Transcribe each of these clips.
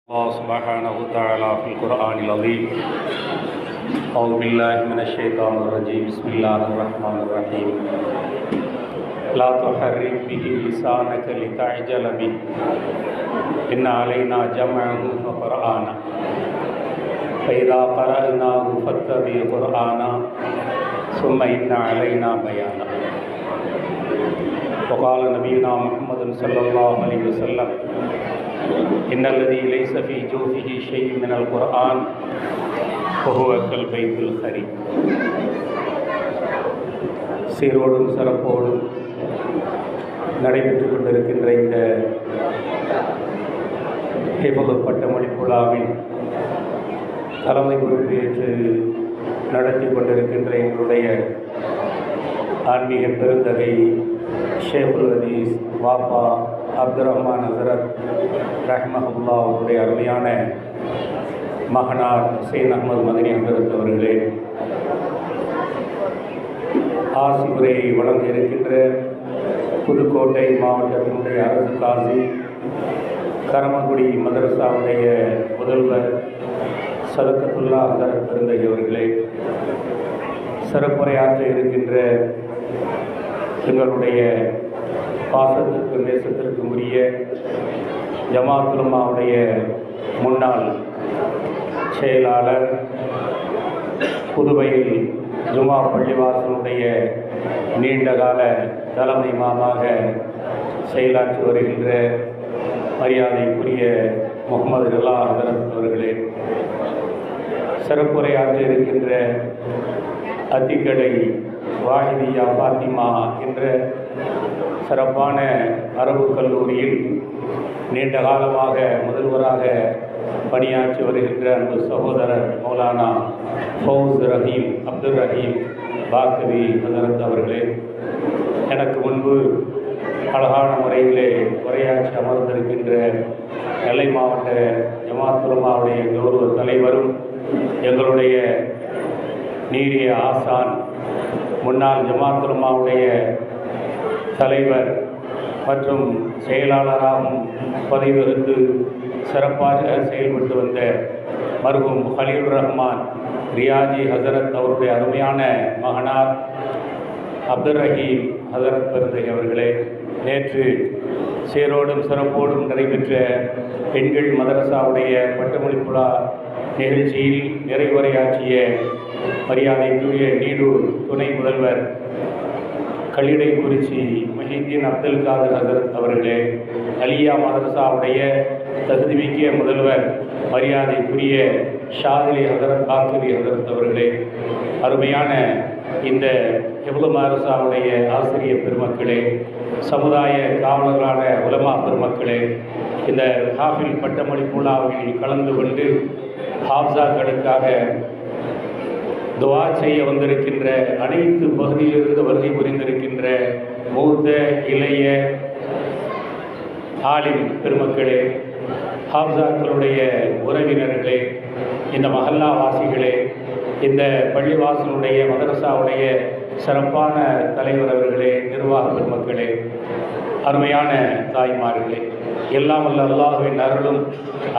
الله سبحانه وتعالى في القرآن العظيم. أعوذ بالله من الشيطان الرجيم. بسم الله الرحمن الرحيم. لا تحرك به لسانك لتعجل به إن علينا جمعه وقرآنه فإذا قرأناه فاتبع قرآنه ثم إن علينا بيانه. وقال نبينا محمد صلى الله عليه وسلم إن الذي ليس في جوفه شيء من القرآن فهو كالبيت الخريب. சீரோடும் சிறப்போடும் நடைபெற்றுக் கொண்டிருக்கின்ற இந்த ஹிஃபுல் பட்டமளிப்புழாவின் தலைமை பொறுப்பேற்று நடத்தி கொண்டிருக்கின்ற எங்களுடைய ஆன்மீக பெருந்தகை ஷேகுல் ஹதீஸ் வாப்பா அப்துல் ரஹ்மான் ஹசரத் ரஹ்மஹுல்லா அவருடைய அருமையான மகனார் ஹுசைன் அஹ்மது மதனி ஹசரத் அவர்களே, ஆசி உரையை வழங்க இருக்கின்ற புதுக்கோட்டை மாவட்டத்தினுடைய அரசு காசி கரமக்குடி மதரசாவுடைய முதல்வர் சதகத்துல்லா ஹசரத் பெருந்தகை அவர்களே, சிறப்புரையாற்ற இருக்கின்ற எங்களுடைய பாசத்திற்கு நேசத்திற்கும் உரிய ஜமாத் உலமாவுடைய முன்னாள் செயலாளர், புதுவையில் ஜுமா பள்ளிவாசலுடைய நீண்டகால தலைமை மாமாக செயலாற்றி வருகின்ற மரியாதைக்குரிய முகமது ரிலா ஹசரத் அவர்களே, சிறப்புரையாற்ற இருக்கின்ற அத்திக்கடை வாஹிதியா ஃபாத்திமா என்ற சிறப்பான அரபு கல்லூரியில் நீண்ட காலமாக முதல்வராக பணியாற்றி வருகின்ற அன்பு சகோதரர் மௌலானா ஃபௌஸ் ரஹீம் அப்துல் ரஹீம் பாக்கவி ஹசரத் அவர்களே, எனக்கு முன்பு அழகான முறையிலே உரையாற்றி அமர்ந்திருக்கின்ற நெல்லை மாவட்ட ஜமாத் உலமாவுடைய கௌரவ தலைவரும் எங்களுடைய நீரிய ஆசான் முன்னாள் ஜமாத் உலமாவுடைய தலைவர் மற்றும் செயலாளராகவும் பதவி வகித்து சிறப்பாக செயல்பட்டு வந்த மர்ஹூம் ஹலீல் ரஹ்மான் ரியாஜி ஹசரத் அவருடைய அருமையான மகனார் அப்துல் ரஹீம் ஹசரத் பெருந்தகை அவர்களே, நேற்று சீரோடும் சிறப்போடும் நடைபெற்ற பெண்கள் மதரசாவுடைய பட்டமளிப்புழா நிகழ்ச்சியில் நிறைவுரையாற்றிய மரியாதைக்குரிய நீடூர் துணை முதல்வர் கல்லிடைக்குறிச்சி மஹிதீன் அப்துல் காதர் ஹசரத் அவர்களே, அலியா மதரசாவுடைய தகுதிமிக்க முதல்வர் மரியாதைக்குரிய ஷாதிலி ஹசரத் பாக்கவி ஹசரத் அவர்களே, அருமையான இந்த ஹிஃபுல் மதரசாவுடைய ஆசிரியர் பெருமக்களே, சமுதாய காவலர்களான உலமா பெருமக்களே, இந்த ஹாஃபில் பட்டமளிப்புழாவில் கலந்து கொண்டு ஹாப்ஸாக்களுக்காக துவா செய்ய வந்திருக்கின்ற அனைத்து பகுதியிலிருந்து வருகை புரிந்திருக்கின்ற மூத்த இளைய ஆலிம் பெருமக்களே, ஹாப்ஸாக்களுடைய உறவினர்களே, இந்த மஹல்லா வாசிகளே, இந்த பள்ளிவாசலுடைய மதரசாவுடைய சிறப்பான தலைவர் அவர்களே, நிர்வாக பெருமக்களே, அருமையான தாய்மார்களே, எல்லாம் வல்ல அல்லாஹ்வின் அருளும்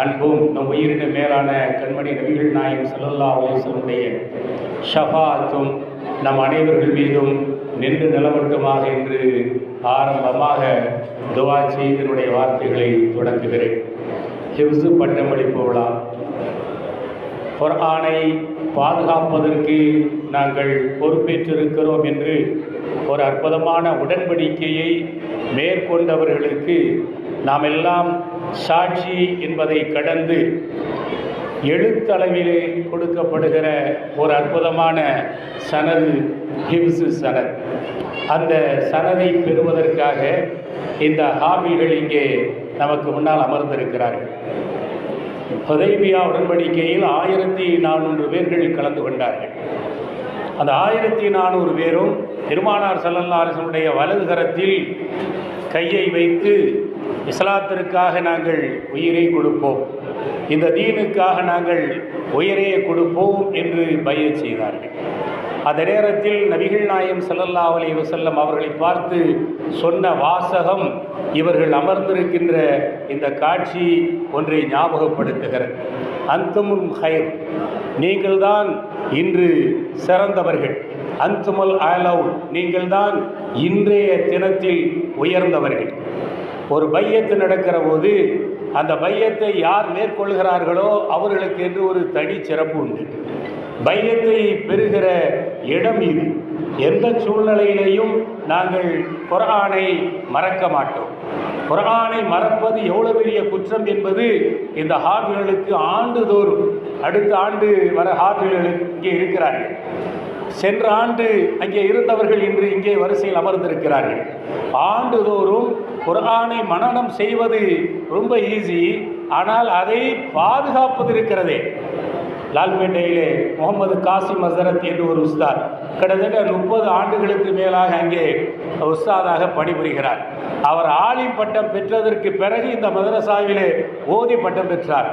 அன்பும் நம் உயிரின மேலான கண்மணி நபிகள் நாயகம் ஸல்லல்லாஹு அலைஹி வஸல்லம் ஷஃபாஅத்தும் நம் அனைவர்கள் மீதும் நின்று நிலவட்டுமாக என்று ஆரம்பமாக துவா செய்தனுடைய வார்த்தைகளை தொடங்குகிறேன். ஹிஃப்ஸு பட்டமளிப்பு விழா, குர்ஆனை பாதுகாப்பதற்கு நாங்கள் பொறுப்பேற்றிருக்கிறோம் என்று ஒரு அற்புதமான உடன்படிக்கையை மேற்கொண்டவர்களுக்கு நாம் எல்லாம் சாட்சி என்பதை கடந்து எழுத்தளவிலே கொடுக்கப்படுகிற ஒரு அற்புதமான சனது ஹிஃப்ஸு சனத். அந்த சனதை பெறுவதற்காக இந்த ஹாபில்கள் இங்கே நமக்கு முன்னால் அமர்ந்திருக்கிறார்கள். ஹுதைபியா உடன்படிக்கையில் 1400 பேர்கள் கலந்து கொண்டார்கள். அந்த 1400 பேரும் பெருமானார் ஸல்லல்லாஹு அலைஹி வஸல்லம் வலது கரத்தில் கையை வைத்து இஸ்லாத்திற்காக நாங்கள் உயிரை கொடுப்போம், இந்த தீனுக்காக நாங்கள் உயிரை கொடுப்போம் என்று பைஅத் செய்தார்கள். அந்த நேரத்தில் நபிகள் நாயகம் ஸல்லல்லாஹு அலைஹி வஸல்லம் அவர்களை பார்த்து சொன்ன வாசகம் இவர்கள் அமர்ந்திருக்கின்ற இந்த காட்சி ஒன்றை ஞாபகப்படுத்துகிறது. அன்துமுல் ஹைர், நீங்கள்தான் இன்று சிறந்தவர்கள். அன்துமுல் அலவுன், நீங்கள்தான் இன்றைய தினத்தில் உயர்ந்தவர்கள். ஒரு பையத்து நடக்கிற போது அந்த பையத்தை யார் மேற்கொள்கிறார்களோ அவர்களுக்கு என்று ஒரு தனி சிறப்பு உண்டு. பையத்தை பெறுகிற இடம் இது. எந்த சூழ்நிலையிலையும் நாங்கள் குர்ஆனை மறக்க மாட்டோம். குர்ஆனை மறப்பது எவ்வளவு பெரிய குற்றம் என்பது இந்த ஹாஃபில்களுக்கு ஆண்டுதோறும், அடுத்த ஆண்டு வர ஹாஃபில்கள் இங்கே இருக்கிறார்கள். சென்ற ஆண்டு அங்கே இருந்தவர்கள் இன்று இங்கே வரிசையில் அமர்ந்திருக்கிறார்கள். ஆண்டுதோறும் குர்ஆனை மனனம் செய்வது ரொம்ப ஈஸி, ஆனால் அதை பாதுகாப்பது இருக்கிறதே. லால்பேட்டையிலே முகமது காசிம் ஹசரத் என்று ஒரு உஸ்தாத் கிட்டத்தட்ட 30 ஆண்டுகளுக்கு மேலாக அங்கே உஸ்தாதாக பணிபுரிகிறார். அவர் ஆலிம் பட்டம் பெற்றதற்கு பிறகு இந்த மதரசாவிலே ஓதி பட்டம் பெற்றார்.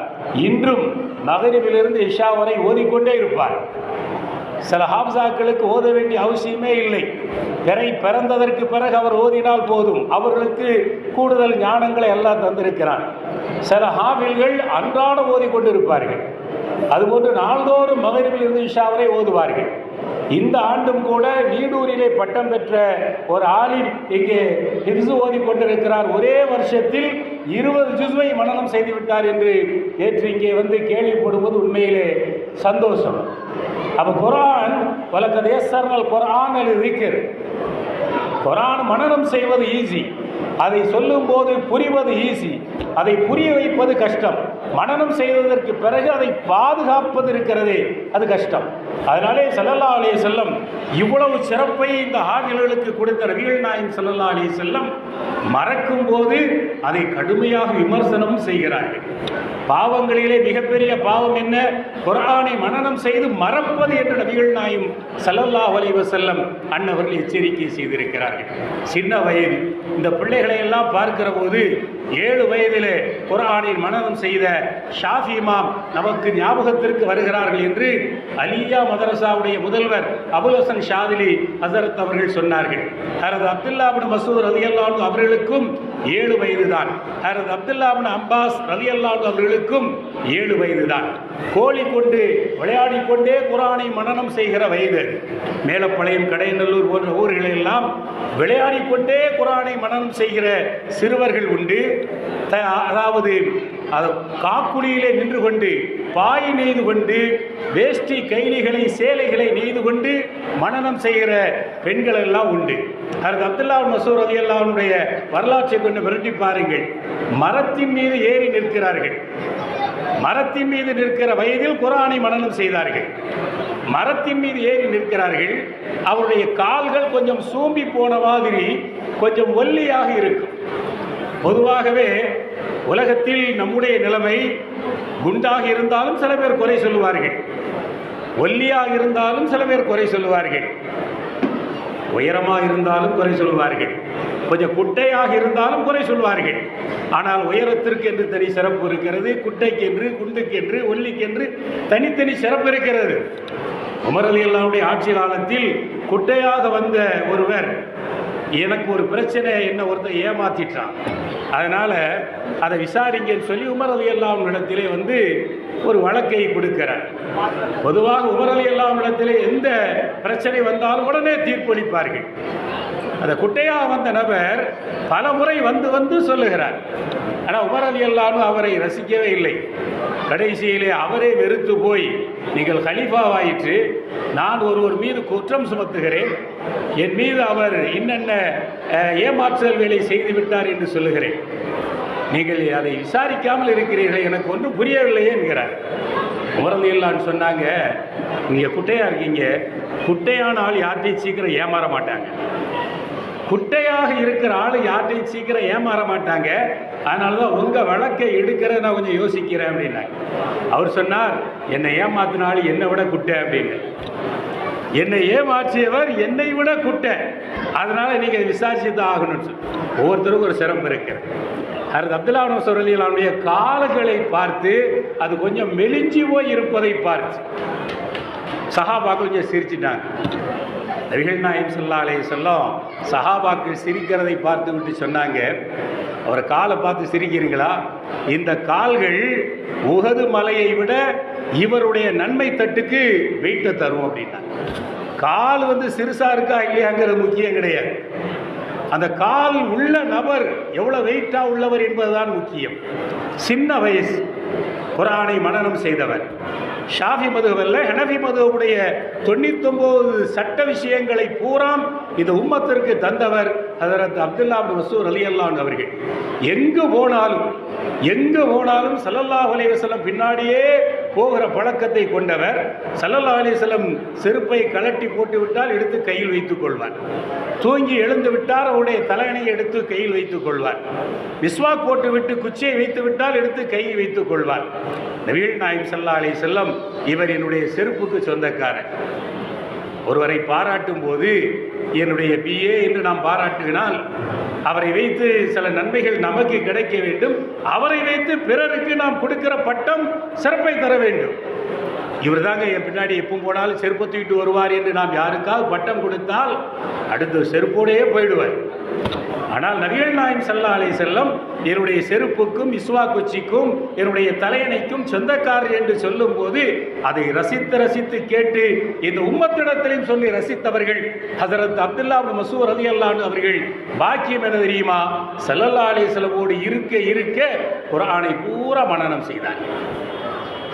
இன்றும் மகரிபிலிருந்து இஷா வரை ஓதிக்கொண்டே இருப்பார். சில ஹாப்ஸாக்களுக்கு ஓத வேண்டிய அவசியமே இல்லை. பிறை பிறந்ததற்கு பிறகு அவர் ஓதினால் போதும், அவர்களுக்கு கூடுதல் ஞானங்களை எல்லாம் தந்திருக்கிறார். சில ஹாஃபில்கள் அன்றாட ஓதிக்கொண்டிருப்பார்கள். அதுபோன்று நாள்தோறும் மகரிபில் இருந்து இஷா வரை ஓதுவார்கள். இந்த ஆண்டும் கூட நீடூரிலே பட்டம் பெற்ற ஒரு ஆலிம் இங்கே ஹிஃப்ஸ் ஓதிக்கொண்டிருக்கிறார். ஒரே வருஷத்தில் 20 ஜுஸ்வை மனனம் செய்துவிட்டார் என்று நேற்று இங்கே வந்து கேள்விப்படுவது உண்மையிலே சந்தோஷம். அப்போ குர்ஆன் வலக்கத் யஸ்ஸர்னல் குர்ஆன லிذிக்ர், குர்ஆன் மனனம் செய்வது ஈஸி, அதை சொல்லும் போது புரிவது ஈஸி, அதை புரிய வைப்பது கஷ்டம். மனனம் செய்வதற்கு பிறகு அதை பாதுகாப்பது இருக்கிறதே அது கஷ்டம். அதனாலே ஸல்லல்லாஹு அலைஹி வஸல்லம் இவ்வளவு சிறப்பை இந்த ஹாஃபில்களுக்கு கொடுத்த நபிகள் நாயகம் ஸல்லல்லாஹு அலைஹி வஸல்லம் மறக்கும் போது அதை கடுமையாக விமர்சனம் செய்கிறார்கள். பாவங்களிலே மிகப்பெரிய பாவம் என்ன? குர்ஆனை மனனம் செய்து மறப்பது என்று நபிகள் நாயகம் ஸல்லல்லாஹு அலைஹி வஸல்லம் அன்னவர்கள் எச்சரிக்கை செய்திருக்கிறார்கள். சின்ன வயது இந்த பிள்ளைகளை எல்லாம் பார்க்கிற போது 7 வயதிலே குர்ஆனின் மனனம் செய்த ஷாஃபி இமாம் நமக்கு ஞாபகத்திற்கு வருகிறார்கள் என்று அலியா மதரசாவுடைய முதல்வர் அபுல் ஹசன் ஷாதிலி ஹசரத் அவர்கள் சொன்னார்கள். ஹரத் அப்துல்லா இப்னு மஸ்ஊத் ரலியல்லாஹு அன்ஹு அவர்களுக்கும் 7 வயது தான். ஹரத் அப்துல்லா இப்னு அப்பாஸ் ரலியல்லாஹு அன்ஹு அவர்களுக்கும் 7 வயது தான். கோழி கொண்டு விளையாடி கொண்டே குர்ஆனை மனனம் செய்கிற வயது. மேலப்பாளையம், கடையநல்லூர் போன்ற ஊர்களெல்லாம் விளையாடி கொண்டே குர்ஆனை மனனம் செய்கிற சிறுவர்கள் உண்டு. அதாவது காக்குடியிலே நின்று கொண்டு பாய் நெய்து கொண்டு வேஷ்டி கைலிகளை சேலைகளை நெய்து கொண்டு மனனம் செய்கிற பெண்கள் எல்லாம் உண்டு. ஹஜ்ரத் அப்துல்லா இப்னு மஸ்ஊத் ரலியல்லாஹு அன்ஹுடைய வரலாற்றை கொண்டு விரட்டி பாருங்கள். மரத்தின் மீது ஏறி நிற்கிறார்கள். மரத்தின் மீது நிற்கிற வயதில் குர்ஆனை மனனம் செய்தார்கள். மரத்தின் மீது ஏறி நிற்கிறார்கள். அவருடைய கால்கள் கொஞ்சம் சூம்பி போன மாதிரி கொஞ்சம் ஒல்லியாக இருக்கும். பொதுவாகவே உலகத்தில் நம்முடைய நிலைமை, குண்டாக இருந்தாலும் சில பேர் குறை சொல்லுவார்கள், ஒல்லியாக இருந்தாலும் சில பேர் குறை சொல்லுவார்கள், உயரமாக இருந்தாலும் குறை சொல்வார்கள், கொஞ்சம் குட்டையாக இருந்தாலும் குறை சொல்வார்கள். ஆனால் உயரத்திற்கு என்று தனி சிறப்பு இருக்கிறது, குட்டைக்கென்று, குண்டுக்கென்று, ஒல்லிக்கென்று தனித்தனி சிறப்பு இருக்கிறது. உமர் ரலியல்லாஹு அன்ஹுடைய ஆட்சி காலத்தில் குட்டையாக வந்த ஒருவர், எனக்கு ஒரு பிரச்சனை, என்ன ஒருத்தர் ஏமாத்திட்டான், அதனால் அதை விசாரிங்கன்னு சொல்லி உமர் ரலியல்லாஹு அன்ஹு இடத்திலே வந்து ஒரு வழக்கை கொடுக்கிறார். பொதுவாக உமர் ரலியல்லாஹு அன்ஹு இடத்திலே எந்த பிரச்சனை வந்தாலும் உடனே தீர்ப்பளிப்பார்கள். அந்த குட்டையாக வந்த நபர் பல முறை வந்து வந்து சொல்லுகிறார். ஆனால் உமர் ரலியல்லாஹு அன்ஹு அவரை ரசிக்கவே இல்லை. கடைசியிலே அவரே வெறுத்து போய், நீங்கள் கலீஃபாவாயிற்று, நான் ஒருவர் மீது குற்றம் சுமத்துகிறேன், என் மீது அவர் இன்னென்ன ஏமாற்றல் வேலை செய்துவிட்டார் என்று சொல்லுகிறேன், நீங்கள் அதை விசாரிக்காமல் இருக்கிறீர்கள், எனக்கு ஒன்றும் புரியவில்லையே என்கிறார். உமர் ரலியல்லாஹு அன்ஹு சொன்னாங்க, நீங்கள் குட்டையாக இருக்கீங்க, குட்டையான ஆள் யார்கிட்டையும் சீக்கிரம் ஏமாற மாட்டாங்க, குட்டையாக இருக்கிற ஆள் யார்கிட்டையும் சீக்கிரம் ஏமாற மாட்டாங்க, அதனால தான் உங்கள் வழக்கை எடுக்கிற நான் கொஞ்சம் யோசிக்கிறேன் அப்படின்னாங்க. அவர் சொன்னார், என்னை ஏமாத்தின ஆள் என்னை விட குட்டை அப்படின்னு. என்னை ஏமாற்றியவர் என்னை விட குட்டை, அதனால நீங்கள் விசாரிச்சு தான் ஆகணும்னு சொல்லி ஒவ்வொருத்தருக்கும் ஒரு சிறப்பு இருக்கு. ஹஜ்ரத் அப்துல்லா இப்னு மஸ்ஊத் ரலியல்லாஹு அன்ஹுடைய கால்களை பார்த்து அது கொஞ்சம் மெலிஞ்சி போய் இருப்பதை பார்த்து சஹாபாக்கள் கொஞ்சம் சிரிச்சிட்டாங்க. நபிகள் நாயகம் ஸல்லல்லாஹு அலைஹி வஸல்லம் சஹாபாக்கள் சிரிக்கிறதை பார்த்து விட்டு சொன்னாங்க, அவரை காலை பார்த்து சிரிக்கிறீங்களா? இந்த கால்கள் உஹது மலையை விட இவருடைய நன்மை தட்டுக்கு வெயிட்டை தரும் அப்படின்னாங்க. கால் சிறுசா இருக்கா இல்லையாங்கிறது முக்கியம் கிடையாது, அந்த கால் உள்ள நபர் எவ்வளவு வெயிட்டா உள்ளவர் என்பதுதான் முக்கியம். சின்ன வயசு, குர்ஆனை மனனம் செய்தவர், ஷாஃபி மதுஹபல்ல ஹனஃபி மதுஹபுடைய 99 சட்ட விஷயங்களை பூராம் இந்த உம்மத்திற்கு தந்தவர் ஹஜரத் அப்துல்லா இப்னு மஸ்ஊத் ரலியல்லாஹு அன்ஹு அவர்கள். எங்கு போனாலும் ஸல்லல்லாஹு அலைஹி வஸல்லம் பின்னாடியே போகிற பழக்கத்தை கொண்டவர். ஸல்லல்லாஹு அலைஹி வஸல்லம் செருப்பை கழட்டி போட்டு விட்டால் எடுத்து கையில் வைத்துக் கொள்வார். தூங்கி எழுந்து விட்டால் அவருடைய தலையணையை எடுத்து கையில் வைத்துக் கொள்வார். மிஸ்வாக் போட்டு விட்டு குச்சியை வைத்து விட்டால் எடுத்து கையில் வைத்துக் கொள்வார். நபிகள் நாயகம் ஸல்லல்லாஹு அலைஹி வஸல்லம் இவர் என்னுடைய செருப்புக்கு சொந்தக்காரர். ஒருவரை பாராட்டும் போது என்னுடைய பிஏ என்று நாம் பாராட்டுகினால் அவரை வைத்து சில நன்மைகள் நமக்கு கிடைக்க வேண்டும், அவரை வைத்து பிறருக்கு நாம் கொடுக்கிற பட்டம் சிறப்பை தர வேண்டும். இவர் தாங்க என் பின்னாடி எப்பவும் போனாலும் செருப்பை தூக்கிட்டு வருவார் என்று நாம் யாருக்காவது பட்டம் கொடுத்தால் அடுத்த செருப்போடையே போயிடுவார். ஆனால் நபிகள் நாயகம் ஸல்லல்லாஹு அலைஹி வஸல்லம் என்னுடைய செருப்புக்கும் மிஸ்வாக் குச்சிக்கும் என்னுடைய தலையணைக்கும் சொந்தக்காரர் என்று சொல்லும் போது அதை ரசித்து கேட்டு இந்த உம்மத்திடத்திலையும் சொல்லி ரசித்தவர்கள் ஹஜரத் அப்துல்லா இப்னு மஸ்ஊத் ரலியல்லாஹு அன்ஹு அவர்கள். பாக்கியம் என்ன தெரியுமா? ஸல்லல்லாஹு அலைஹி வஸல்லமோடு இருக்க குர்ஆனை பூரா மனனம் செய்தார்.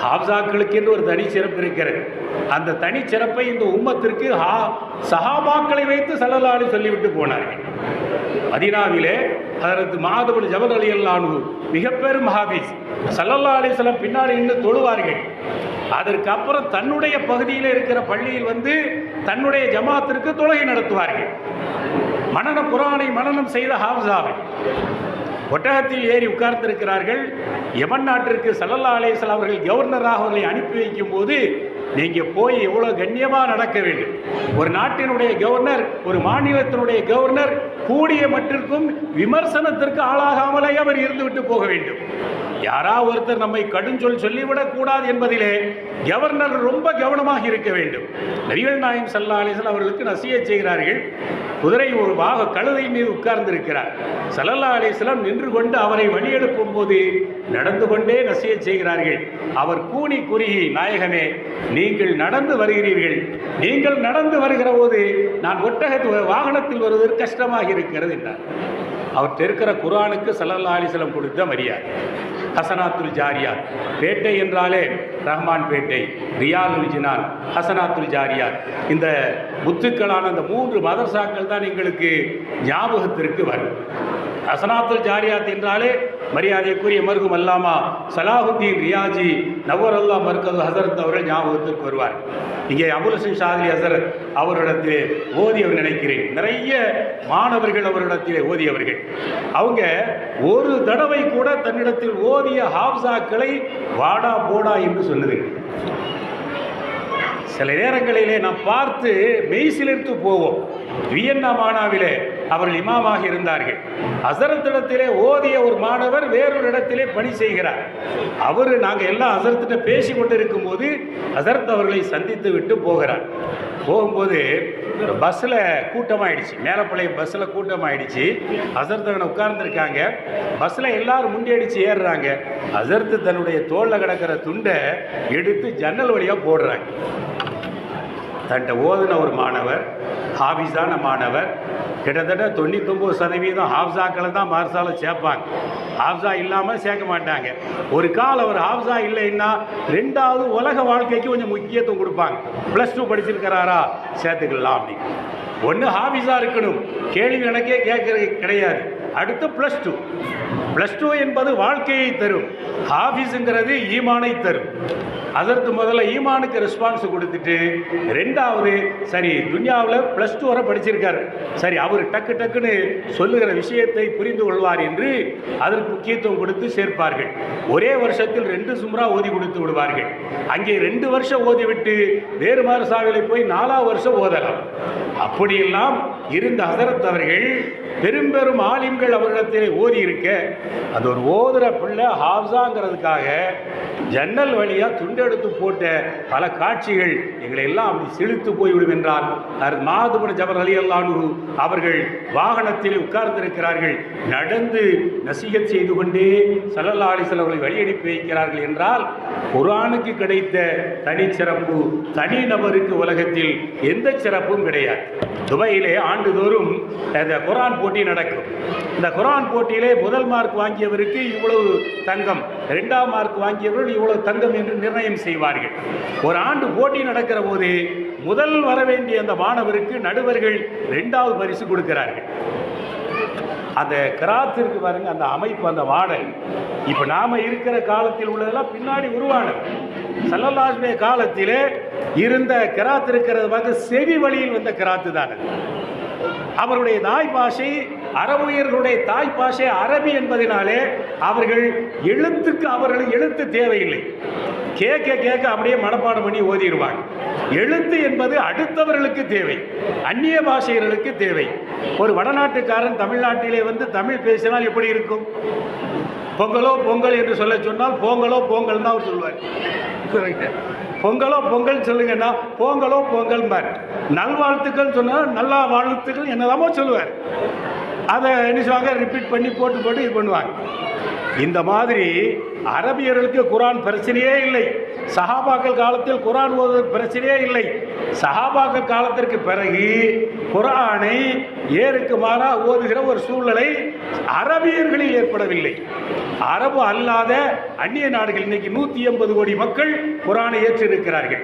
ஹாஃபிஸாக்களுக்கு என்று ஒரு தனி சிறப்பு இருக்கிறது. அந்த தனி சிறப்பை இந்த உம்மத்திற்கு சஹாபாக்களை வைத்து ஸல்லல்லாஹு அலைஹி சொல்லிவிட்டு போனார்கள். மதீனாவிலே ஹஜரத் முஆத் இப்னு ஜபல் ரலியல்லாஹு அன்ஹு மிக பெரும் ஹாஃபிஸ். ஸல்லல்லாஹு அலைஹி வஸல்லம் பின்னாடி நின்று தொழுவார்கள். அதற்கு அப்புறம் தன்னுடைய பகுதியில் இருக்கிற பள்ளியில் தன்னுடைய ஜமாத்திற்கு தொழுகை நடத்துவார்கள். குர்ஆனை மனனம் செய்த ஹாஃபிஸாவை ஒட்டகத்தில் ஏறி உட்கார்ந்திருக்கிறார்கள். யமன் நாட்டிற்கு ஸல்லல்லாஹு அலைஹி வஸல்லம் அவர்கள் கவர்னராக அவர்களை அனுப்பி வைக்கும் போது நீங்க போய் எவ்வளவு கண்ணியமா நடக்க வேண்டும். ஒரு நாட்டினுடைய கவர்னர், ஒரு மாநிலத்தினுடைய கவர்னர் கூடிய மட்டிற்கும் விமர்சனத்திற்கு ஆளாகாமலே அவர் இருந்துவிட்டு போக வேண்டும். யாராவது ஒருத்தர் நம்மை கடுஞ்சொல் சொல்லிவிடக் கூடாது என்பதிலே கவர்னர் ரொம்ப கவனமாக இருக்க வேண்டும். நபிகள் நாயகம் ஸல்லல்லாஹு அலைஹி வஸல்லம் அவர்களுக்கு நசிஹத் செய்கிறார்கள். குதிரை ஒரு கழுதை மீது உட்கார்ந்திருக்கிறார். ஸல்லல்லாஹு அலைஹி வஸல்லம் நின்று கொண்டு அவரை வழி எழுப்பும் போது நடந்து கொண்டே நசிஹத் செய்கிறார்கள். அவர் கூனி குறுகி, நாயகமே நீங்கள் நடந்து வருகிறீர்கள், நீங்கள் நடந்து வருகிற போது நான் வாகனத்தில் வருவதற்கு கஷ்டமாக இருக்கிறது என்றார். அவர்கிட்ட இருக்கிற குர்ஆனுக்கு ஸல்லல்லாஹு அலைஹி வஸல்லம் கொடுத்த மரியாதை. ஹசனாத்துல் ஜாரியாத், பேட்டை என்றாலே ரஹ்மான் பேட்டை, ரியாலுல் ஜினான், ஹசனாத்துல் ஜாரியாத், இந்த முத்துக்களான அந்த 3 மதரசாக்கள் தான் எங்களுக்கு ஞாபகத்திற்கு வரும். ஹசனாத்துல் ஜாரியாத் என்றாலே மரியாதைக்குரிய மர்ஹூம் அல்லாமா சலாஹுத்தீன் ரியாஜி நவ்வரல்லாஹ் மர்கது ஹசரத் அவர்கள் ஞாபகத்திற்கு வருவார். இங்கே அபுல் ஹசன் ஷாதிலி ஹசரத் அவரிடத்திலே ஓதியவர் நினைக்கிறேன். நிறைய மாணவர்கள் அவரிடத்திலே ஓதியவர்கள். அவங்க ஒரு தடவை கூட தன்னிடத்தில் ஓதிய ஹாஃபிஸாக்களை வாடா போடா என்று சொன்னது. சில நேரங்களிலே நாம் பார்த்து மெய்சிலிர்த்து போவோம். வியன்னா மாநாவிலே அவர்கள் இமாமாக இருந்தார்கள். ஹசரத்திடத்திலே ஓதிய ஒரு மாணவர் வேறொரு இடத்திலே பணி செய்கிறார். நாங்கள் எல்லாம் ஹசரத்திட்ட பேசி கொண்டு இருக்கும் போது ஹசரத் அவர்களை சந்தித்து விட்டு போகிறார். போகும்போது பஸ்ஸில் கூட்டமாயிடுச்சு, மேலப்பாளையம் பஸ்ஸில் கூட்டமாயிடுச்சு. ஹசரத் உட்கார்ந்துருக்காங்க. பஸ்ஸில் எல்லாரும் முண்டி அடித்து ஏறுறாங்க. ஹசரத் தன்னுடைய தோளில் கிடக்கிற துண்டை எடுத்து ஜன்னல் வழியாக போடுறாங்க. தன்ட்ட ஓதுன ஒரு மாணவர், ஹாஃபிஸான மாணவர், கிட்டத்தட்ட 99% ஹாஃபிஸாக்களை தான் மதரசால சேர்ப்பாங்க. ஹாஃபிஸா இல்லாமல் சேர்க்க மாட்டாங்க. ஒரு கால் அவர் ஹாஃபிஸா இல்லைன்னா 2வது உலக வாழ்க்கைக்கு கொஞ்சம் முக்கியத்துவம் கொடுப்பாங்க. +2 படிச்சிருக்கிறாரா சேர்த்துக்கலாம் அப்படின்னு. ஒன்று ஹாஃபிஸா இருக்கணும், கேள்வி கணக்கே கேட்கறது கிடையாது. அடுத்து +2 என்பது வாழ்க்கையை தரும். ஹாஃபிஸுங்கிறது ஈமானை தரும். அதற்கு முதல்ல ஈமானுக்கு ரெஸ்பான்ஸ் கொடுத்துட்டு 2வது சரி துன்யாவில் +2 வரை படிச்சிருக்காரு, சரி அவர் டக்குன்னு சொல்லுகிற விஷயத்தை புரிந்து கொள்வார் என்று அதற்கு முக்கியத்துவம் கொடுத்து சேர்ப்பார்கள். ஒரே வருஷத்தில் 2 சும்ரா ஓதி கொடுத்து விடுவார்கள். அங்கே 2 வருஷம் ஓதிவிட்டு வேறு மதரசாவிலே போய் 4வது வருஷம் ஓதலாம். அப்படியெல்லாம் இருந்த ஹசரத் அவர்கள் பெரும் பெரும் ஆலிம்கள் அவரிடத்திலே ஓதி இருக்க, அது ஒரு ஓதுற பிள்ளை ஹாஃப்ஸாங்கிறதுக்காக ஜன்னல் வழியாக துண்டெடுத்து போட்ட பல காட்சிகள் எங்களை எல்லாம் அப்படி செலுத்து போய்விடும் என்றால், மாதுபன ஜபர் ரலியல்லாஹு அன்ஹு அவர்கள் வாகனத்தில் உட்கார்ந்திருக்கிறார்கள், நடந்து நசீகத் செய்து கொண்டே ஸல்லல்லாஹு அலைஹி வஸல்லம் அவர்களை வழி அனுப்பி வைக்கிறார்கள் என்றால், குர்ஆனுக்கு கிடைத்த தனிச்சிறப்பு தனி நபருக்கு உலகத்தில் எந்த சிறப்பும் கிடையாது. துபாயிலே ஆண்டுதோறும் இந்த குர்ஆன் போட்டி நடக்கும். இந்த குர்ஆன் போட்டியிலே முதல் மார்க் வாங்கியவருக்கு இவ்வளவு தங்கம், 2ஆம் மார்க் வாங்கியவர்கள் இவ்வளவு தங்கம் என்று நிர்ணயம் செய்வார்கள். ஒரு ஆண்டு போட்டி நடக்கிற போது முதல் வர வேண்டிய அந்த மாணவருக்கு நடுவர்கள் 2வது பரிசு கொடுக்கிறார்கள். அந்த கிராத்திற்கு பாருங்க, அந்த அமைப்பு, அந்த மாடல் இப்ப நாம இருக்கிற காலத்தில் உள்ளதெல்லாம் பின்னாடி உருவானது. ஸல்லல்லாஹு அலைஹி வஸல்லம் காலத்திலே இருந்த கிராத் இருக்கிறது பார்த்து செவி வழியில் வந்த கிராத்து தான். அவருடைய தாய் பாஷை அரபியர்களுடைய தாய் பாஷை அரபி என்பதனாலே அவர்கள் எழுத்துக்கு அவர்களுக்கு எழுத்து தேவையில்லை. கேட்க கேட்க அப்படியே மனப்பாடம் பண்ணி ஓதிடுவாங்க. எழுத்து என்பது அடுத்தவர்களுக்கு தேவை, அந்நிய பாஷைகளுக்கு தேவை. ஒரு வடநாட்டுக்காரன் தமிழ்நாட்டிலே வந்து தமிழ் பேசினால் எப்படி இருக்கும்? பொங்கலோ பொங்கல் என்று சொல்ல சொன்னால் பொங்கலோ பொங்கல் தான் அவர் சொல்லுவார். பொங்கலோ பொங்கல் சொல்லுங்கன்னா பொங்கலோ பொங்கல் மாதிரி, நல்வாழ்த்துக்கள் சொன்னால் நல்லா வாழ்த்துக்கள் என்னதாமோ சொல்லுவார். அதை என்ன சொல்லுவாங்க, ரிப்பீட் பண்ணி போட்டு போட்டு இது பண்ணுவாங்க. இந்த மாதிரி அரபியர்களுக்கு குர்ஆன் பிரச்சனையே இல்லை. சஹாபாக்கள் காலத்தில் குர்ஆன் ஓதுவது பிரச்சனையே இல்லை. சஹாபாக்கள் காலத்திற்கு பிறகு குர்ஆனை ஏருக்கு மாறா ஓதுகிற ஒரு சூழ்நிலை அரபியர்களில் ஏற்படவில்லை. அரபு அல்லாத அந்நிய நாடுகள் இன்னைக்கு 180 கோடி மக்கள் குர்ஆனை ஏற்றிருக்கிறார்கள்.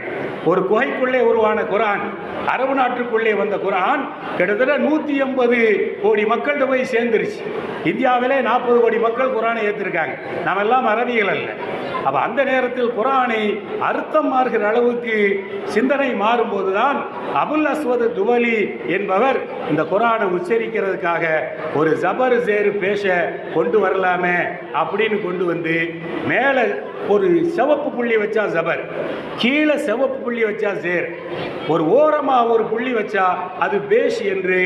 ஒரு குகைக்குள்ளே உருவான குர்ஆன், அரபு நாட்டுக்குள்ளே வந்த குர்ஆன் கிட்டத்தட்ட 180 கோடி மக்கள்கிட்ட போய் சேர்ந்துருச்சு. இந்தியாவிலே 40 கோடி மக்கள் குர்ஆனை ஏற்றிருக்காங்க. நாம் எல்லாம் அரபிகள் அல்ல. அப்போ அந்த நேரத்தில் குர்ஆனை அர்த்தம் மாறுகிற அளவுக்கு சிந்தனை மாறும்போதுதான் அபுல் அஸ்வத் துவலி என்பவர் இந்த குர்ஆனை உச்சரிக்கிறதுக்காக ஒரு ஜபர் ஜேர் பேஷ கொண்டு வரலாமே அப்படின்னு கொண்டு வந்து, மேலே ஒரு சிவப்பு புள்ளி வச்சா ஜபர், கீழே சிவப்பு புள்ளி வச்சா ஜேர், ஒரு ஓரமா ஒரு புள்ளி வச்சா அது பேஷ் என்று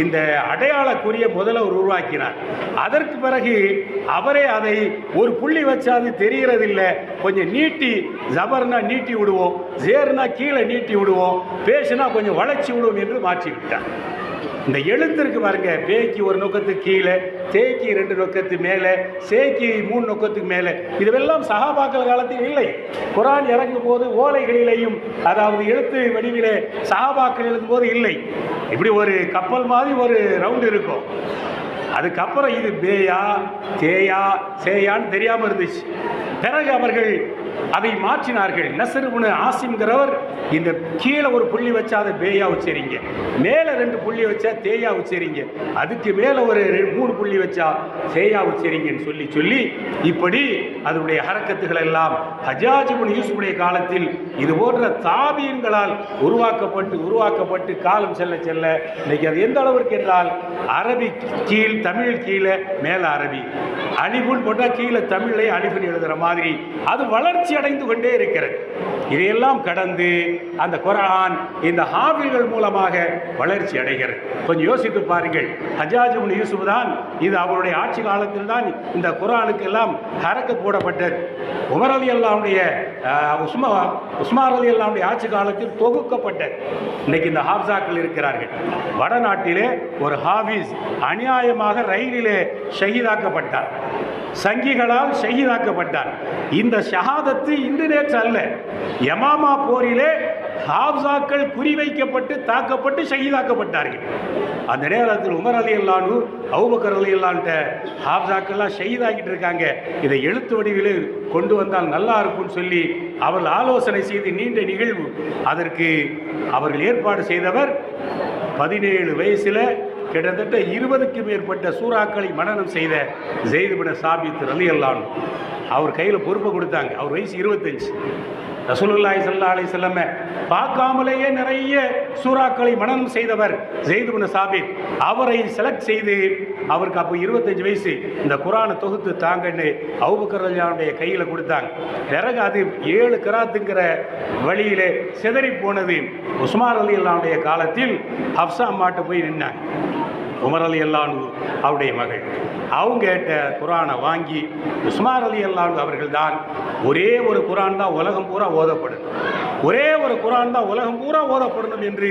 இந்த அடையாளக்குரிய முதல்ல உருவாக்கினார். அதற்கு பிறகு அவரே அதை ஒரு புள்ளி வச்சா அது தெரிகிறதில்லை, கொஞ்சம் நீட்டி, ஜபர்னா நீட்டி விடுவோம், ஜேர்னா கீழே நீட்டி விடுவோம், பேஷனா கொஞ்சம் வளைச்சி விடுவோம் என்று மாற்றி விட்டார். இந்த எழுத்திற்கு பாருங்க, பேய்க்கு ஒரு நோக்கத்துக்கு கீழே, தேய்க்கு 2 நோக்கத்து மேலே, சேய்க்கு 3 நோக்கத்துக்கு மேலே. இதுவெல்லாம் சஹாபாக்கள் காலத்தில் இல்லை. குர்ஆன் இறங்கும் போது ஓலைகளிலேயும், அதாவது எழுத்து வடிவிலே சஹாபாக்கள் எழுதும் போது இல்லை. இப்படி ஒரு கப்பல் மாதிரி ஒரு ரவுண்டு இருக்கும். அதுக்கப்புறம் இது பேயா தேயா சேயான்னு தெரியாமல் இருந்துச்சு. பிறகு அவர்கள் அதை மாற்றினார்கள். நஸ்ர் இப்னு ஆசிம்ங்கிறவர் இந்த கீழே ஒரு புள்ளி வச்சா அதை பேயா உச்சரிங்க, மேலே 2 புள்ளி வச்சா தேயா உச்சரிங்க, அதுக்கு மேலே ஒரு 3 புள்ளி வச்சா சேயா உச்சரிங்கன்னு சொல்லி சொல்லி இப்படி அதனுடைய ஹரக்கத்துகள் எல்லாம் ஹஜ்ஜாஜ் இப்னு யூசுஃபுடைய காலத்தில் இது போன்ற தாபீன்களால் உருவாக்கப்பட்டு காலம் செல்ல செல்ல இன்னைக்கு அது எந்த அளவிற்கு என்றால், அரபி கீழ், தமிழ் கீழே, மேலே அரபி, அலிஃபுன் போட்டால் கீழே தமிழை அலிஃபுன் எழுதுகிற மாதிரி அது வளர்ச்சி அடைந்து கொண்டே இருக்கிறது. இதையெல்லாம் கடந்து அந்த குர்ஆன் இந்த ஹாஃபில்கள் மூலமாக வளர்ச்சி அடைகிறது. கொஞ்சம் யோசித்து பாருங்கள். ஹஜ்ஜாஜ் இப்னு யூசுஃப் தான், இது அவருடைய ஆட்சி காலத்தில் தான் இந்த குர்ஆனுக்கு எல்லாம் ஹரக்கத் போடப்பட்டது. உமர் ரலியல்லாஹுடைய உஸ்மான் ரலியல்லாஹுடைய ஆட்சி காலத்தில் தொகுக்கப்பட்டது. இன்னைக்கு இந்த ஹாஃப்ஸாக்கள் இருக்கிறார்கள். வடநாட்டிலே ஒரு ஹாஃபிஸ் அநியாயமாக ரயிலிலே ஷஹீதாக்கப்பட்டார், சங்கிகளால் ஷஹீதாக்கப்பட்டார். இந்த ஷஹாதத்து இன்று நேற்று அல்ல. யமாமா போரிலே ஹாஃப்ஸாக்கள் குறிவைக்கப்பட்டு தாக்கப்பட்டு ஷஹீதாக்கப்பட்டார்கள். அந்த நேரத்தில் உமர் ரலியல்லாஹு அன்ஹு, அபூபக்கர் ரலியல்லாஹு அன்ஹு ஹாஃப்ஸாக்கள்லாம் ஷஹீதாகிட்டு இருக்காங்க, இதை எழுத்து வடிவில் கொண்டு வந்தால் நல்லா இருக்கும்னு சொல்லி அவர்கள் ஆலோசனை செய்து நீண்ட நிகழ்வு. அதற்கு அவர்கள் ஏற்பாடு செய்தவர் 17 வயசில் கிட்டத்தட்ட 20க்கும் மேற்பட்ட சூறாக்களை மனனம் செய்த ஸெய்த் இப்னு சாபித் ரலியல்லாஹு அன்ஹு. அவர் கையில் பொறுப்பை கொடுத்தாங்க. அவர் வயசு 25. ரசூலுல்லாஹி ஸல்லல்லாஹு அலைஹி வஸல்லம் பார்க்காமலேயே நிறைய சூறாக்களை மனனம் செய்தவர் ஸெய்த் இப்னு சாபித். அவரை செலக்ட் செய்து, அவருக்கு அப்போ 25 வயசு, இந்த குர்ஆனை தொகுத்து தாங்கன்னு அபூபக்கர் ரலியல்லாஹுடைய கையில் கொடுத்தாங்க. பிறகு அது 7 கிராத்துங்கிற வழியிலே சிதறி போனது. உஸ்மான் ரலியல்லாஹுடைய காலத்தில் ஹப்ஸா அம்மாட்ட போய் நின்னாங்க. உமர் ரலியல்லாஹு அன்ஹு அவருடைய மகள். அவங்க கேட்ட குர்ஆனை வாங்கி உஸ்மான் ரலியல்லாஹு அன்ஹு அவர்கள் தான் ஒரே ஒரு குர்ஆன் தான் உலகம் பூரா ஓதப்படும், ஒரே ஒரு குர்ஆன் தான் உலகம் பூரா ஓதப்படணும் என்று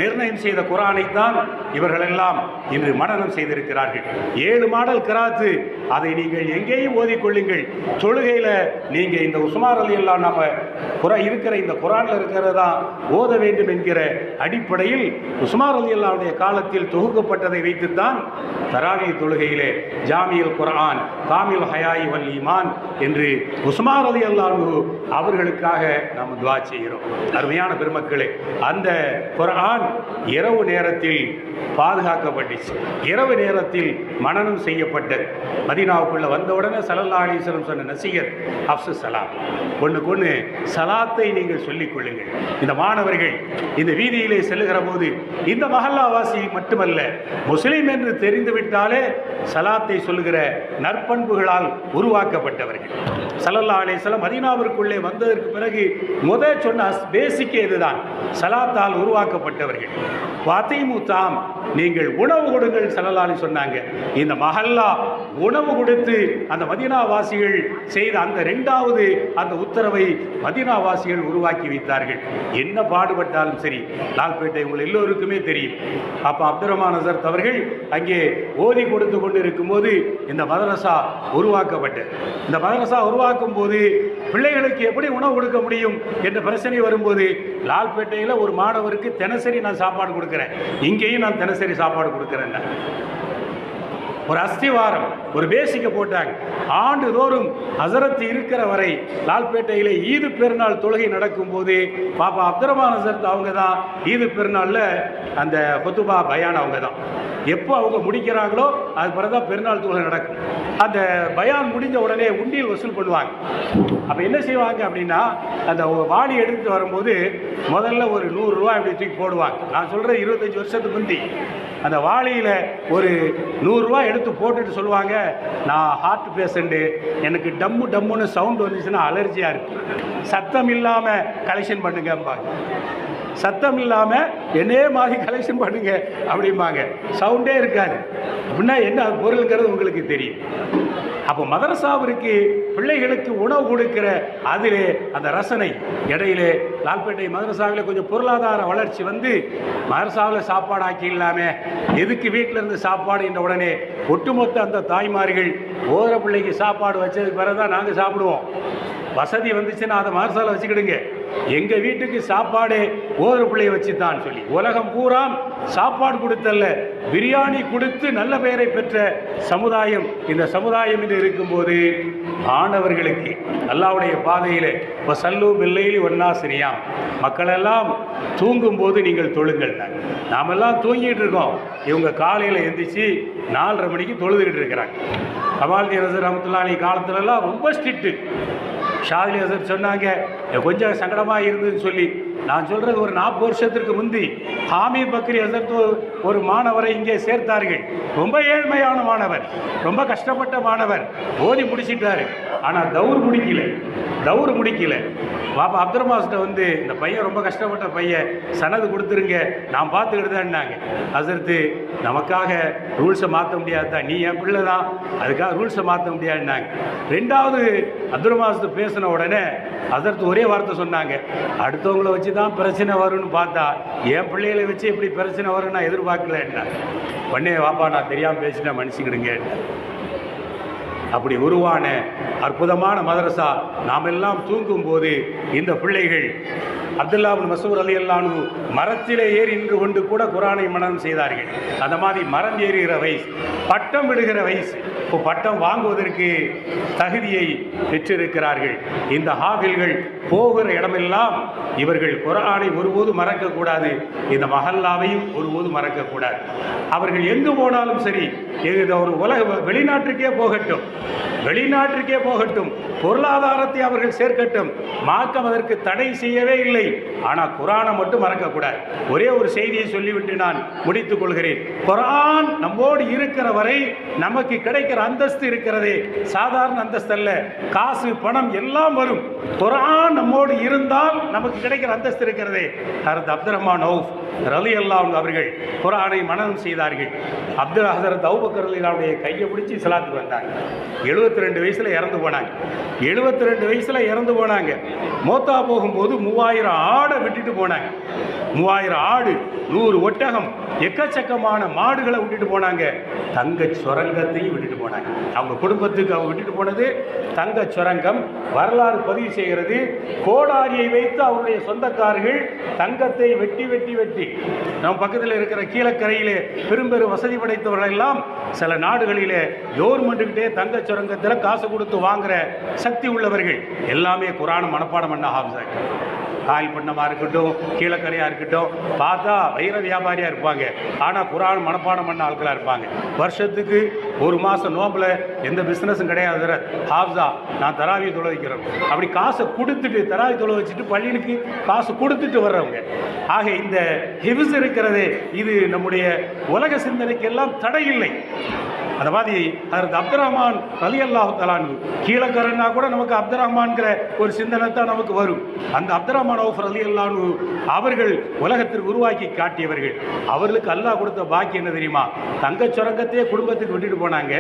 நிர்ணயம் செய்த குர்ஆனை தான் இவர்களெல்லாம் இன்று மனனம் செய்திருக்கிறார்கள். 7 மாடல் கிராத்து, அதை நீங்கள் எங்கேயும் ஓதிக்கொள்ளுங்கள். தொழுகையில் நீங்கள் இந்த உஸ்மான் ரலியல்லாஹு நம்ம இருக்கிற இந்த குர்ஆனில் இருக்கிறதா ஓத வேண்டும் என்கிற அடிப்படையில் உஸ்மான் ரலியல்லாஹுடைய காலத்தில் தொகுக்கப்பட்டதை வைத்துத்தான் தராவி தொழுகையிலே ஜாமியுல் குர்ஆன் காமில் ஹயாய் வல் ஈமான் என்று உஸ்மான் ரலியல்லாஹு அவர்களுக்காக நாம் துஆ செய்கிறோம். அருமையான பெருமக்களே, அந்த குர்ஆன் இரவு நேரத்தில் பாதுகாக்கப்பட்டுச்சு, இரவு நேரத்தில் மனனம் செய்யப்பட்டது. மதீனாவுக்குள்ள வந்தவுடனே ஸல்லல்லாஹு அலைஹி வஸல்லம் சொன்ன நசீஹத் அஃப்ஸு ஸலாம், ஒன்றுக்கொன்று சலாத்தை நீங்கள் சொல்லிக் கொள்ளுங்கள். இந்த மாணவர்கள் இந்த வீதியிலே செல்லுகிற போது இந்த மஹல்லாவாசி மட்டுமல்ல, முஸ்லீம் என்று தெரிந்துவிட்டாலே சலாத்தை சொல்லுகிற நற்பண்புகளால் உருவாக்கப்பட்டவர்கள். ஸல்லல்லாஹு அலைஹி வஸல்லம் மதீனாவிற்குள்ளே வந்ததற்கு பிறகு முதல் சொன்ன பேசிக்கே இதுதான், சலாத்தால் உருவாக்கப்பட்டவர்கள். வாத்திமு தாம், நீங்கள் உணவு கொடுங்கள் ஸல்லல்லாஹு அலைஹி சொன்னாங்க. இந்த மஹல்லா உணவு கொடுத்து அந்த மதீனாவாசிகள் செய்த அந்த 2வது அந்த உத்தரவை மதீனாவாசிகள் உருவாக்கி வைத்தார்கள். என்ன பாடுபட்டாலும் சரி, லால்பேட்டை உங்கள் எல்லோருக்குமே தெரியும். அப்போ அப்துல் ரஹ்மான் ஹஸரத் அவர்கள் அங்கே ஓதி கொடுத்து கொண்டு இருக்கும்போது இந்த மதரசா உருவாக்கப்பட்டது. இந்த மதரசா உருவாக்கும் போது பிள்ளைகளுக்கு எப்படி உணவு கொடுக்க முடியும் என்ற பிரச்சனை வரும்போது லால்பேட்டையில் ஒரு மாணவருக்கு தினசரி நான் சாப்பாடு கொடுக்குறேன், இங்கேயும் நான் தினசரி சாப்பாடு கொடுக்குறேன். ஒரு அஸ்திவாரம், ஒரு பேசிக்க போட்டாங்க. ஆண்டுதோறும் ஹஸரத் இருக்கிற வரை லால்பேட்டையில் ஈது பெருநாள் தொழுகை நடக்கும் போது பாப்பா அப்துல் ரஹ்மான் ஹஸரத் அவங்க தான் ஈது பெருநாளில் அந்த குத்துபா பயான் அவங்க தான். எப்போ அவங்க முடிக்கிறாங்களோ அது பிறகு தான் பெருநாள் தொழுகை நடக்கும். அந்த பயான் முடிஞ்ச உடனே உண்டியல் வசூல் பண்ணுவாங்க. அப்போ என்ன செய்வாங்க அப்படின்னா, அந்த வாளி எடுத்துட்டு வரும்போது முதல்ல ஒரு 100 ரூபா இப்படி தூக்கி போடுவாங்க. நான் சொல்கிறேன் 25 வருஷத்துக்கு முந்தி அந்த வாளியில் ஒரு 100 ரூபா எடுத்து போட்டுட்டு சொல்லுவாங்க, நான் ஹார்ட் பேஷண்ட்டு, எனக்கு டம்மு டம்முன்னு சவுண்டு வந்துச்சுன்னா அலர்ஜியாக இருக்குது, சத்தம் இல்லாமல் கலெக்ஷன் பண்ணுங்கம்பாங்க. சத்தம் இல்லாமல் என்னே மாதிரி கலெக்ஷன் பண்ணுங்க அப்படிம்பாங்க. சவுண்டே இருக்காது அப்படின்னா என்ன பொருள்ங்கிறது உங்களுக்கு தெரியும். அப்போ மதரசாவிற்கு பிள்ளைகளுக்கு உணவு கொடுக்கிற அதிலே அந்த ரசனை இடையிலே லால்பேட்டை மதரசாவில் கொஞ்சம் பொருளாதார வளர்ச்சி வந்து மதரசாவில் சாப்பாடு ஆக்கி இல்லாமல் எதுக்கு வீட்டில் இருந்து சாப்பாடு என்ற உடனே ஒட்டுமொத்த அந்த தாய்மார்கள் ஓர பிள்ளைக்கு சாப்பாடு வச்சதுக்கு பிறகு தான் நாங்கள் சாப்பிடுவோம். வசதி வந்துச்சுன்னா அதை மதரசாவில் வச்சுக்கிடுங்க, எங்கள் வீட்டுக்கு சாப்பாடு ஓர பிள்ளையை வச்சு தான் சொல்லி உலகம் பூரா சாப்பாடு கொடுத்தல்ல, பிரியாணி கொடுத்து நல்ல பெயரை பெற்ற சமுதாயம் இந்த சமுதாயம் என்று இருக்கும்போது ஆண்டவர்களுக்கு அல்லாஹ்வுடைய பாதையில் வசல்லு பில்லைலி வன்னாசிரியாம், மக்களெல்லாம் தூங்கும்போது நீங்கள் தொழுங்கள். நாமெல்லாம் தூங்கிட்டு இருக்கோம், இவங்க காலையில் எந்திரிச்சு 4:30 மணிக்கு தொழுதுகிட்டு இருக்கிறாங்க. கமாலுதீன் ஹஸரத் ரஹ்மத்துல்லாஹி அலைஹி காலத்துலலாம் ரொம்ப ஸ்ட்ரிக்ட்டு. ஷாதிலி ஹஸரத் சொன்னாங்க, கொஞ்சம் சங்கடமாக இருந்ததுன்னு சொல்லி. நான் சொல்கிறது ஒரு 40 வருஷத்திற்கு முந்தி ஹாமித் பக்ரி ஹஸரத் ஒரு மாணவரை இங்கே சேர்த்தார்கள். ரொம்ப ஏழ்மையான மாணவர், ரொம்ப கஷ்டப்பட்ட மாணவர், ஓதி முடிச்சிட்டாரு. ஆனால் தௌர் முடிக்கல. பாப்பா அப்துல் ரஹ்மான்கிட்ட வந்து இந்த பையன் ரொம்ப கஷ்டப்பட்ட பையன், சனது கொடுத்துருங்க, நான் பார்த்துக்கிட்டு தான்னாங்க. ஹஸரத்து நமக்காக ரூல்ஸை மாற்ற முடியாது தான், நீ என் பிள்ளை தான், அதுக்காக ரூல்ஸை மாற்ற முடியாதுன்னாங்க. 2வது அப்துல் ரஹ்மான் பேசின உடனே ஹஸரத் ஒரே வார்த்தை சொன்னாங்க, அடுத்தவங்களை வச்சு தான் பிரச்சனை வரும்னு பார்த்தா என் பிள்ளைகளை வச்சு எப்படி பிரச்சனை வரும்னு நான் எதிர்பார்க்கலன்னா. உடனே வாப்பா நான் தெரியாமல் பேசிட்டேன், மன்னிச்சுக்கிடுங்க. அப்படி உருவான அற்புதமான மதரசா. நாம் எல்லாம் தூங்கும்போது இந்த பிள்ளைகள் அப்துல்லா இப்னு மஸ்ஊத் ரலியல்லாஹு அன்ஹு மரத்திலே ஏறி நின்று கொண்டு கூட குர்ஆனை மனனம் செய்தார்கள். அந்த மாதிரி மரம் ஏறுகிற வயசு, பட்டம் விடுகிற வயசு, இப்போ பட்டம் வாங்குவதற்கு தகுதியை பெற்றிருக்கிறார்கள். இந்த ஹாஃபில்கள் போகிற இடமெல்லாம் இவர்கள் குர்ஆனை ஒருபோது மறக்கக்கூடாது, இந்த மஹல்லாவையும் ஒருபோது மறக்கக்கூடாது. அவர்கள் எங்கு போனாலும் சரி, ஒரு உலக வெளிநாட்டுக்கே போகட்டும், வெளிநாட்டிற்கே போகட்டும், பொருளாதாரத்தை அவர்கள் சேர்க்கட்டும், மார்க்கம் அதற்கு தடை செய்யவே இல்லை. ஆனால் குர்ஆனை மட்டும் மறக்கக்கூடாது. ஒரே ஒரு செய்தியை சொல்லிவிட்டு நான் முடித்துக் கொள்கிறேன். குர்ஆன் நம்மோடு இருக்கிற வரை நமக்கு கிடைக்கிற அந்தஸ்து இருக்கிறதே சாதாரண அந்தஸ்து அல்ல. காசு பணம் எல்லாம் வரும். குர்ஆன் நம்மோடு இருந்தால் நமக்கு கிடைக்கிற அந்தஸ்து இருக்கிறதே. ஹஜ்ரத் அப்துல் ரஹ்மான் அவுஃப் ரலியல்லாஹு அன்ஹு அவர்கள் குர்ஆனை மனனம் செய்தார்கள். ஹஜ்ரத் அபூபக்கர் ரலியல்லாஹுடைய கையை பிடிச்சி இஸ்லாத்துக்கு வந்தாங்க. 72 வயசுல இறந்து போனாங்க. 72 வயசுல இறந்து போனாங்க. மௌத்தா போகும்போது 3000 ஆடை விட்டுட்டு போனாங்க. 3000 ஆடு, 100 ஒட்டகம், எக்கச்சக்கமான மாடுகளை விட்டுட்டு போனாங்க. தங்க சுரங்கத்தையும் விட்டுட்டு போனாங்க. அவங்க குடும்பத்துக்கு அவங்க விட்டுட்டு போனது தங்க சுரங்கம். வரலாறு பதிவு செய்கிறது, கோடாரியை வைத்து அவருடைய சொந்தக்காரர்கள் தங்கத்தை வெட்டி வெட்டி வெட்டி நம்ம பக்கத்தில் இருக்கிற கீழக்கரையிலே பெரும்பெரும் வசதி படைத்தவர்கள் எல்லாம் சில நாடுகளிலே கவர்மெண்ட்டுக்கிட்டே தங்க சுரங்கத்தில் காசு கொடுத்து வாங்குற சக்தி உள்ளவர்கள் எல்லாமே குர்ஆனை மனப்பாடம் பண்ண ஹாஃபிஸாக, காயில் பண்ணமாக இருக்கட்டும், கீழக்கரையாக இருக்கட்டும், பார்த்தா வைர வியாபாரியாக இருப்பாங்க. ஆனால் குர்ஆன் மனப்பாடம் பண்ண ஆட்களாக இருப்பாங்க. வருஷத்துக்கு ஒரு மாதம் நோம்பில் எந்த பிஸ்னஸும் கிடையாது. ஹாஃபிஸா நான் தராவி தொலை வைக்கிறேன், அப்படி காசை கொடுத்துட்டு தராவி தொலை வச்சுட்டு பள்ளிகளுக்கு காசு கொடுத்துட்டு வர்றவங்க. ஆக இந்த ஹிஃப்ஸ் இருக்கிறது, இது நம்முடைய உலக சிந்தனைக்கு எல்லாம் தடை இல்லை. அந்த மாதிரி ஹஜ்ரத் அப்துல் ரஹ்மான் ரலியல்லாஹு தஆலா அன்ஹு கீழக்கரைன்னா கூட நமக்கு அப்துல் ரஹ்மான்கிற ஒரு சிந்தனை தான் நமக்கு வரும். அந்த அப்துல் ரஹ்மான் அவுஃப் ரலியல்லாஹு அன்ஹு அவர்கள் உலகத்திற்கு உருவாக்கி காட்டியவர்கள். அவர்களுக்கு அல்லாஹ் கொடுத்த பாக்கி என்ன தெரியுமா? தங்க சுரங்கத்தையே குடும்பத்துக்கு விட்டுட்டு போனாங்க.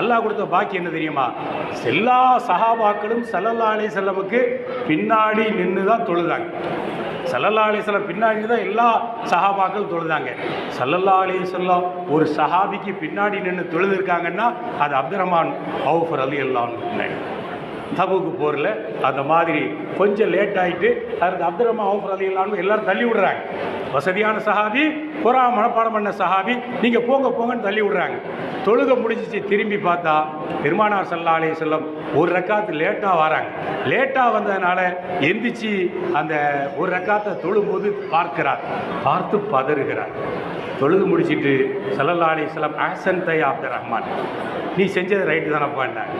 அல்லாஹ் கொடுத்த பாக்கி என்ன தெரியுமா? எல்லா சஹாபாக்களும் ஸல்லல்லாஹு அலைஹி வஸல்லமுக்கு பின்னாடி நின்று தான் தொழுதாங்க. ஸல்லல்லாஹு அலைஹி வஸல்லம் பின்னாடி தான் எல்லா சஹாபாக்கள் தொழுதாங்க. ஸல்லல்லாஹு அலைஹி வஸல்லம் ஒரு சஹாபிக்கு பின்னாடி நின்று தொழுதுருக்காங்கன்னா அது அப்துல் ரஹ்மான் அவுஃப் ரலியல்லாஹு அன்ஹு பின்னாடி. தபூக்கு போரில் அந்த மாதிரி கொஞ்சம் லேட் ஆகிட்டு அது அப்துல் ரஹ்மான் அவுஃப் ரலியல்லாஹு அன்ஹு எல்லாரும் தள்ளி விடுறாங்க. வசதியான சஹாபி, குர்ஆன் மனப்பாடம் பண்ண சஹாபி, நீங்கள் போங்க போங்கன்னு தள்ளி விடுறாங்க. தொழுகை முடிஞ்சிச்சு. திரும்பி பார்த்தா பெருமானார் ஸல்லல்லாஹு அலைஹி வஸல்லம் ஒரு ரக்காத்து லேட்டாக வராங்க. லேட்டாக வந்ததுனால எந்திரிச்சு அந்த ஒரு ரக்காத்தை தொழும்போது பார்க்கிறார். பார்த்து பதறுகிறார். தொழுது முடிச்சுட்டு ஸல்லல்லாஹு அலைஹி வஸல்லம் அஹ்சன்த யா அப்துல் ரஹ்மான், நீ செஞ்சது ரைட்டு தானப்பாண்டாங்க.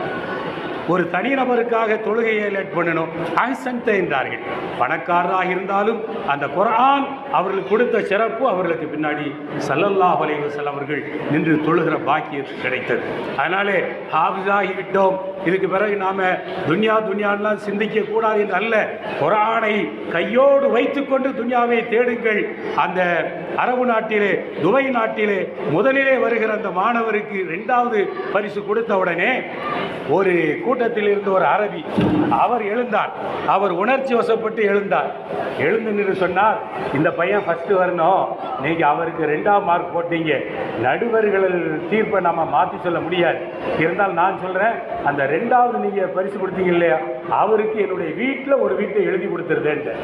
ஒரு தனிநபருக்காக தொழுகையை லேட் பண்ணணும், அஹ்சன்த என்றார்கள். பணக்காரராக இருந்தாலும் அந்த குர்ஆன் அவர்களுக்கு கொடுத்த சிறப்பு அவர்களுக்கு பின்னாடி ஸல்லல்லாஹு அலைஹி வஸல்லம் அவர்கள் நின்று தொழுகிற பாக்கியம் கிடைத்தது. அதனாலே ஹாஃபிஸாகி விட்டோம், இதுக்கு பிறகு நாம் துன்யான்லாம் சிந்திக்க கூடாது என்று அல்ல. குர்ஆனை கையோடு வைத்துக்கொண்டு துன்யாவை தேடுங்கள். அந்த அரபு நாட்டிலே, துபை நாட்டிலே முதலிலே வருகிற அந்த மாணவருக்கு 2வது பரிசு கொடுத்த உடனே ஒரு கூட்டத்தில் இருந்து ஒரு அரபி அவர் எழுந்தார். அவர் உணர்ச்சி வசப்பட்டு எழுந்தார். எழுந்து நின்று சொன்னார், இந்த பையன் ஃபஸ்ட்டு வரணும், நீங்கள் அவருக்கு 2ஆம் மார்க் போட்டீங்க, நடுவர்கள் தீர்ப்பை நம்ம மாற்றி சொல்ல முடியாது, இருந்தால் நான் சொல்கிறேன், அந்த 2வது நீங்கள் பரிசு கொடுத்தீங்க இல்லையா, அவருக்கு என்னுடைய வீட்டில் ஒரு வீட்டை எழுதி கொடுத்துருதேன்ட்டு.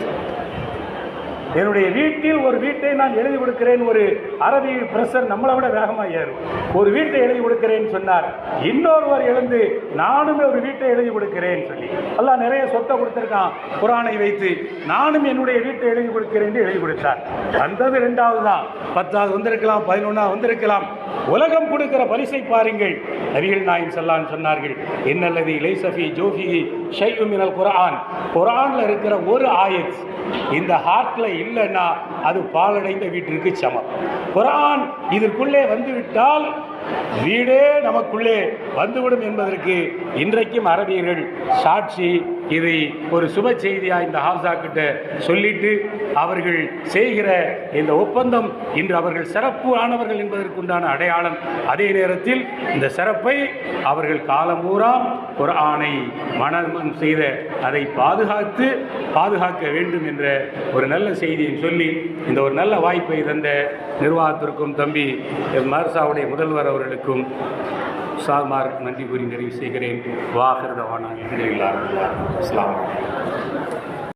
என்னுடைய வீட்டில் ஒரு வீட்டை நான் எழுதி கொடுக்கிறேன். ஒரு அரபி பிரஷர் நம்மளை விட வேகமாக ஏறும். ஒரு வீட்டை எழுதி கொடுக்கிறேன்னு சொன்னார். இன்னொருவர் எழுந்து நானுமே ஒரு வீட்டை எழுதி கொடுக்கிறேன்னு சொல்லி, அல்லாஹ் நிறைய சொத்தை கொடுத்துருக்கான் குர்ஆனை வைத்து, நானும் என்னுடைய வீட்டை எழுதி கொடுக்கிறேன் எழுதி கொடுத்தார். வந்தது 2வது தான். 10வது வந்திருக்கலாம், 11வது வந்திருக்கலாம். உலகம் கொடுக்கிற பரிசை பாருங்கள். நபிகள் நாயகம் ஸல்லல்லாஹு அலைஹி சொன்னார்கள், இன்னல்லதி லைஸ ஃபீ ஜௌஃபிஹி ஷைஉம் மினல் குர்ஆன், குர்ஆன்ல இருக்கிற ஒரு ஆயத் இந்த ஹார்ட்ல இல்லைன்னா அது பாலடைந்த வீட்டிற்கு சமம். குர்ஆன் இதற்குள்ளே வந்துவிட்டால் வீடே நமக்குள்ளே வந்துவிடும் என்பதற்கு இன்றைக்கும் அரபியர்கள் சாட்சி. இதை ஒரு சுப செய்தியாக இந்த ஹாஃபிஸா கிட்ட சொல்லிட்டு அவர்கள் செய்கிற இந்த ஒப்பந்தம் இன்று அவர்கள் சிறப்பு ஆனவர்கள் என்பதற்குண்டான அடையாளம். அதே நேரத்தில் இந்த சிறப்பை அவர்கள் காலம்பூரா குர்ஆனை மனனம் செய்த அதை பாதுகாக்க வேண்டும் என்ற ஒரு நல்ல செய்தியை சொல்லி இந்த ஒரு நல்ல வாய்ப்பை தந்த நிர்வாகத்திற்கும் தம்பி மர்சாவுடைய முதல்வர் அவர்களுக்கும் சார்மார் நன்றி கூறி நிறைவு செய்கிறேன். வாஹிர் தவானா அல்ஹம்துலில்லாஹ். அஸ்ஸலாமு அலைக்கும்.